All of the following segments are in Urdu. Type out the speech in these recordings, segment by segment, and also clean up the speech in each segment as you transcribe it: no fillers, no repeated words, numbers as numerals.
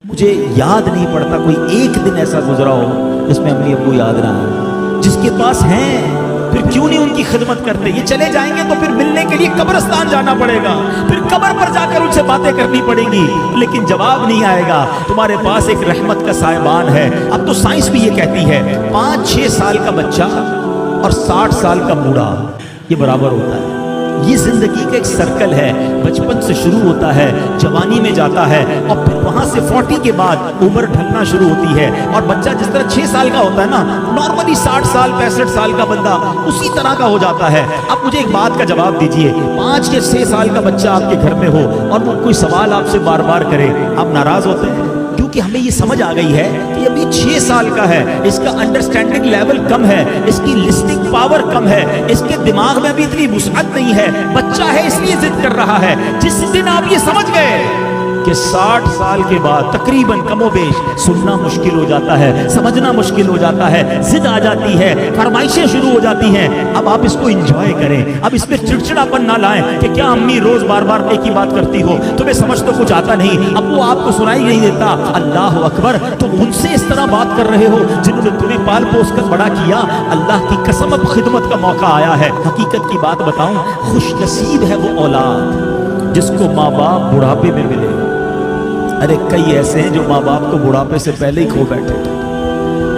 مجھے یاد نہیں پڑتا کوئی ایک دن ایسا گزرا ہو جس میں امی ابو یاد نہ آئے. جس کے پاس ہیں پھر کیوں نہیں ان کی خدمت کرتے؟ یہ چلے جائیں گے تو پھر ملنے کے لیے قبرستان جانا پڑے گا, پھر قبر پر جا کر ان سے باتیں کرنی پڑے گی, لیکن جواب نہیں آئے گا. تمہارے پاس ایک رحمت کا سائبان ہے. اب تو سائنس بھی یہ کہتی ہے 5-6 سال کا بچہ اور 60 سال کا بوڑھا یہ برابر ہوتا ہے. یہ زندگی کا ایک سرکل ہے, بچپن سے شروع ہوتا ہے, جوانی میں جاتا ہے, اور پھر وہاں سے 40 کے بعد عمر ڈھلنا شروع ہوتی ہے. اور بچہ جس طرح 6 سال کا ہوتا ہے نا, نارملی 60 سال 65 سال کا بندہ اسی طرح کا ہو جاتا ہے. اب مجھے ایک بات کا جواب دیجئے, 5 یا 6 سال کا بچہ آپ کے گھر میں ہو اور وہ کوئی سوال آپ سے بار بار کرے, آپ ناراض ہوتے ہیں؟ کیونکہ ہمیں یہ سمجھ آ گئی ہے کہ ابھی 6 سال کا ہے, اس کا انڈرسٹینڈنگ لیول کم ہے, اس کی لسننگ پاور کم ہے, اس کے دماغ میں بھی اتنی وسعت نہیں ہے, بچہ ہے اس لیے ضد کر رہا ہے. جس دن آپ یہ سمجھ گئے کہ 60 سال کے بعد تقریباً کم و بیش سننا مشکل ہو جاتا ہے, سمجھنا مشکل ہو جاتا ہے, ضد آ جاتی ہے, فرمائشیں شروع ہو جاتی ہیں, اب آپ اس کو انجوائے کریں. اب اس میں چڑچڑاپن نہ لائیں کہ کیا امی روز بار بار ایک ہی بات کرتی ہو, تمہیں سمجھ تو کچھ آتا نہیں, اب وہ آپ کو سنائی نہیں دیتا. اللہ اکبر, تم ان سے اس طرح بات کر رہے ہو جنہوں نے تمہیں پال پوس کر بڑا کیا. اللہ کی قسم اب خدمت کا موقع آیا ہے. حقیقت کی بات بتاؤں, خوش نصیب ہے وہ اولاد جس کو ماں باپ بڑھاپے میں ملے. ارے کئی ایسے ہیں جو ماں باپ کو بڑھاپے سے پہلے ہی کھو بیٹھے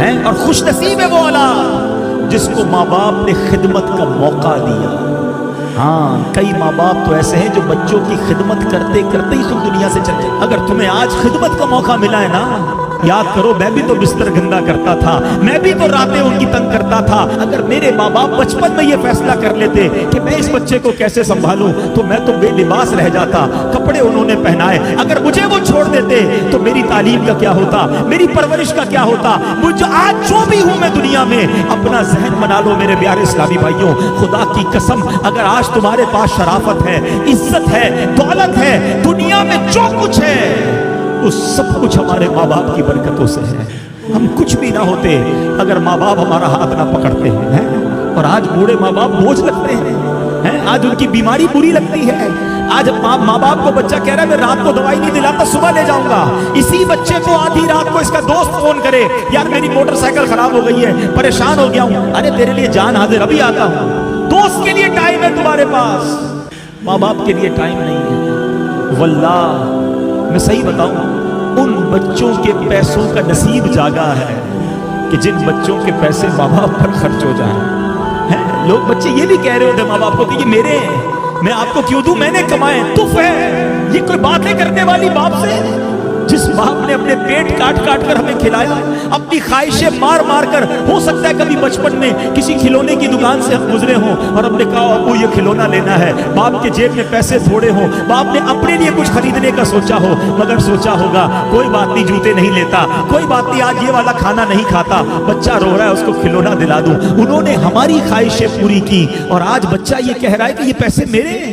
ہیں, اور خوش نصیب ہے وہ اولاد جس کو ماں باپ نے خدمت کا موقع دیا. ہاں, کئی ماں باپ تو ایسے ہیں جو بچوں کی خدمت کرتے کرتے ہی خود دنیا سے چلے. اگر تمہیں آج خدمت کا موقع ملا ہے نا, یاد کرو میں بھی تو بستر گندا کرتا تھا, میں بھی تو راتیں ان کی تنگ کرتا تھا. اگر میرے ماں باپ بچپن میں یہ فیصلہ کر لیتے کہ میں اس بچے کو کیسے سنبھالوں تو میں تو بے لباس رہ جاتا. کپڑے انہوں نے پہنائے, اگر مجھے وہ چھوڑ دیتے تو میری تعلیم کا کیا ہوتا, میری پرورش کا کیا ہوتا. مجھے آج جو بھی ہوں میں دنیا میں, اپنا ذہن بنا لو میرے پیارے اسلامی بھائیوں, خدا کی قسم اگر آج تمہارے پاس شرافت ہے, عزت ہے, دولت ہے, دنیا میں جو کچھ ہے وہ سب کچھ ہمارے ماں باپ کی برکتوں سے ہے. ہم کچھ بھی نہ ہوتے اگر ماں باپ ہمارا ہاتھ نہ پکڑتے ہیں. اور آج بوڑھے ماں باپ بوجھ لگتے ہیں, آج ان کی بیماری بری لگتی ہے. آج ماں باپ کو بچہ کہہ رہا ہے میں رات کو دوائی نہیں دلاتا, صبح لے جاؤں گا. اسی بچے کو آدھی رات کو اس کا دوست فون کرے, یار میری موٹر سائیکل خراب ہو گئی ہے, پریشان ہو گیا ہوں. ارے تیرے لیے جان حاضر, ابھی آتا ہوں. دوست کے لیے ٹائم ہے تمہارے پاس, ماں باپ کے لیے ٹائم نہیں ہے. واللہ میں صحیح بتاؤں, ان بچوں کے پیسوں کا نصیب جاگا ہے کہ جن بچوں کے پیسے ماں باپ پر خرچ ہو جائیں. لوگ بچے یہ بھی کہہ رہے ہوتے ماں باپ کو کہ یہ میرے ہیں, میں آپ کو کیوں دوں, میں نے کمائے, تف ہے. یہ کوئی باتیں کرنے والی باپ سے, جس باپ نے اپنے پیٹ کاٹ کاٹ کر ہمیں کھلایا, اپنی خواہشیں مار مار کر. ہو سکتا ہے کبھی بچپن میں کسی کھلونے کی دکان سے ہم گزرے ہوں اور ہم نے کہا ابو یہ کھلونا لینا ہے, باپ کے جیب میں پیسے تھوڑے ہوں, باپ نے اپنے لیے کچھ خریدنے کا سوچا ہو, مگر سوچا ہوگا کوئی بات نہیں جوتے نہیں لیتا, کوئی بات نہیں آج یہ والا کھانا نہیں کھاتا, بچہ رو رہا ہے اس کو کھلونا دلا دوں. انہوں نے ہماری خواہشیں پوری کی, اور آج بچہ یہ کہہ رہا ہے کہ یہ پیسے میرے ہیں.